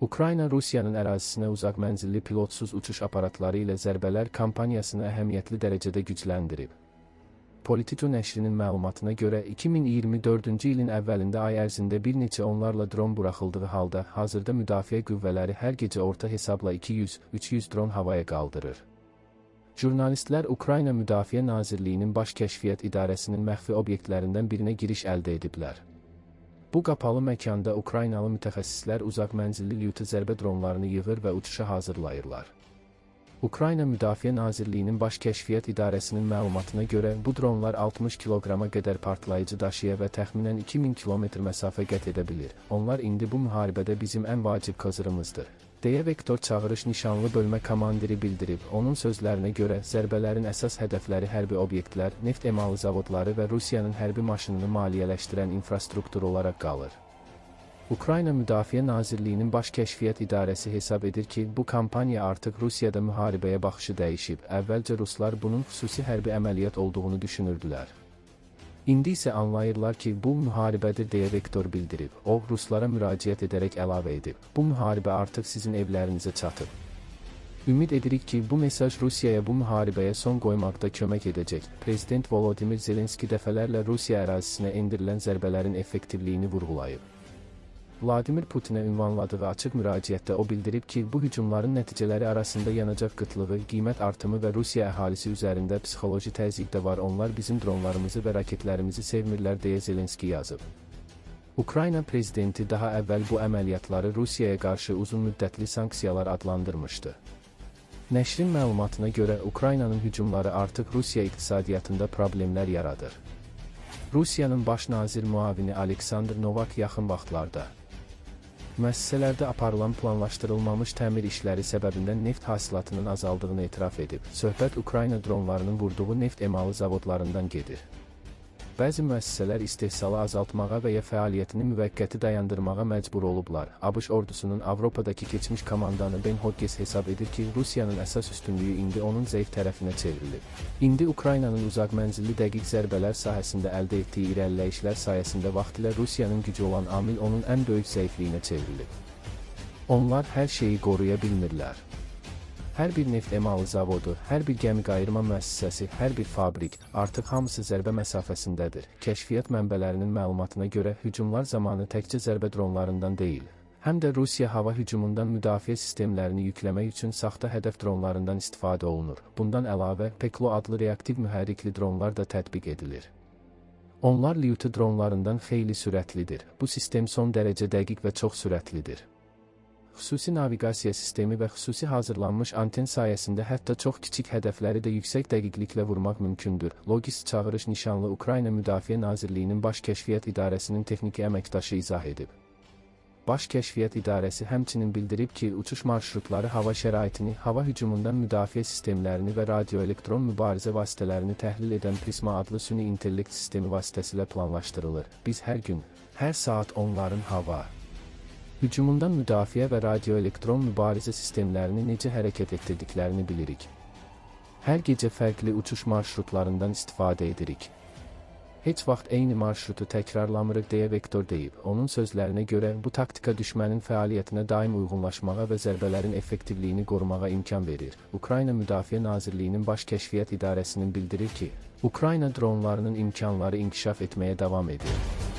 Ukrayna Rusiyanın ərazisinə uzaq mənzilli pilotsuz uçuş aparatları ilə zərbələr kampaniyasını əhəmiyyətli dərəcədə gücləndirib. Politico nəşrinin məlumatına görə 2024-cü ilin əvvəlində ay ərzində bir neçə onlarla dron buraxıldığı halda, hazırda müdafiə qüvvələri hər gecə orta hesabla 200-300 dron havaya qaldırır. Jurnalistlər Ukrayna Müdafiə Nazirliyinin Baş Kəşfiyyat İdarəsinin məxfi obyektlərindən birinə giriş əldə ediblər. Bu qapalı məkanda Ukraynalı mütəxəssislər uzaq mənzilli lyutu zərbə dronlarını yığır və uçuşa hazırlayırlar. Ukrayna Müdafiə Nazirliyinin Baş Kəşfiyyat İdarəsinin məlumatına görə bu dronlar 60 kiloqrama qədər partlayıcı daşıya və təxminən 2000 kilometr məsafə qət edə bilir. Onlar indi bu müharibədə bizim ən vacib kozırımızdır, deyə Vektor Çağırış nişanlı bölmə komandiri bildirib. Onun sözlərinə görə zərbələrin əsas hədəfləri hərbi obyektlər, neft emalı zavodları və Rusiyanın hərbi maşınını maliyyələşdirən infrastruktur olaraq qalır. Ukrayna Müdafiə Nazirliyinin Baş Kəşfiyyat İdarəsi hesab edir ki, bu kampaniya artıq Rusiyada müharibəyə baxışı dəyişib. Əvvəlcə Ruslar bunun xüsusi hərbi əməliyyat olduğunu düşünürdülər. İndi isə anlayırlar ki, bu müharibədir deyə Vektor bildirib. O, Ruslara müraciət edərək əlavə edib. Bu müharibə artıq sizin evlərinizə çatıb. Ümid edirik ki, bu mesaj Rusiyaya bu müharibəyə son qoymaqda kömək edəcək. Prezident Volodymyr Zelenski dəfələrlə Rusiya ərazisinə endirilən zərbələrin effektivliyini vurğulayıb. Vladimir Putinə ünvanladığı açıq müraciətdə o bildirib ki, bu hücumların nəticələri arasında yanacaq qıtlığı, qiymət artımı və Rusiya əhalisi üzərində psixoloji təzyiq də var. Onlar bizim dronlarımızı və raketlərimizi sevmirlər deyə Zelenski yazıb. Ukrayna prezidenti daha əvvəl bu əməliyyatları Rusiyaya qarşı uzun müddətli sanksiyalar adlandırmışdı. Nəşrin məlumatına görə Ukraynanın hücumları artıq Rusiya iqtisadiyyatında problemlər yaradır. Rusiyanın baş nazir müavini Aleksandr Novak yaxın vaxtlarda müəssisələrdə aparılan planlaşdırılmamış təmir işləri səbəbindən neft hasilatının azaldığını etiraf edib. Söhbət Ukrayna dronlarının vurduğu neft emalı zavodlarından gedir. Bəzi müəssisələr istehsalı azaltmağa və ya fəaliyyətini müvəqqəti dayandırmağa məcbur olublar. ABŞ ordusunun Avropadakı keçmiş komandanı Ben Hodges hesab edir ki, Rusiyanın əsas üstünlüyü indi onun zəif tərəfinə çevrilib. İndi Ukraynanın uzaq mənzilli dəqiq zərbələr sahəsində əldə etdiyi irəliləyişlər sayəsində vaxtilə Rusiyanın gücü olan amil onun ən böyük zəifliyinə çevrilib. Onlar hər şeyi qoruya bilmirlər. Hər bir neft emalı zavodu, hər bir gəmi qayırma müəssisəsi, hər bir fabrik, artıq hamısı zərbə məsafəsindədir. Kəşfiyyat mənbələrinin məlumatına görə hücumlar zamanı təkcə zərbə dronlarından deyil, həm də Rusiya hava hücumundan müdafiə sistemlərini yükləmək üçün saxta hədəf dronlarından istifadə olunur. Bundan əlavə, Peklo adlı reaktiv mühərrikli dronlar da tətbiq edilir. Onlar lyutu dronlarından xeyli sürətlidir. Bu sistem son dərəcə dəqiq və çox sürətlidir. Xüsusi naviqasiya sistemi və xüsusi hazırlanmış anten sayəsində hətta çox kiçik hədəfləri də yüksək dəqiqliklə vurmaq mümkündür. Logist Çağırış nişanlı Ukrayna Müdafiə Nazirliyinin Baş Kəşfiyyat İdarəsinin texniki əməkdaşı izah edib. Baş Kəşfiyyat İdarəsi həmçinin bildirib ki, uçuş marşrutları hava şəraitini, hava hücumundan müdafiə sistemlərini və radioelektron mübarizə vasitələrini təhlil edən Prisma adlı süni intellekt sistemi vasitəsilə planlaşdırılır. Biz hər gün, hər saat onların hava hücumundan müdafiə və radioelektron mübarizə sistemlərini necə hərəkət etdirdiklərini bilirik. Hər gecə fərqli uçuş marşrutlarından istifadə edirik. Heç vaxt eyni marşrutu təkrarlamırıq deyə Vektor deyib. Onun sözlərinə görə bu taktika düşmənin fəaliyyətinə daim uyğunlaşmağa və zərbələrin effektivliyini qorumağa imkan verir. Ukrayna Müdafiə Nazirliyinin Baş Kəşfiyyat İdarəsinin bildirir ki, Ukrayna dronlarının imkanları inkişaf etməyə davam edir.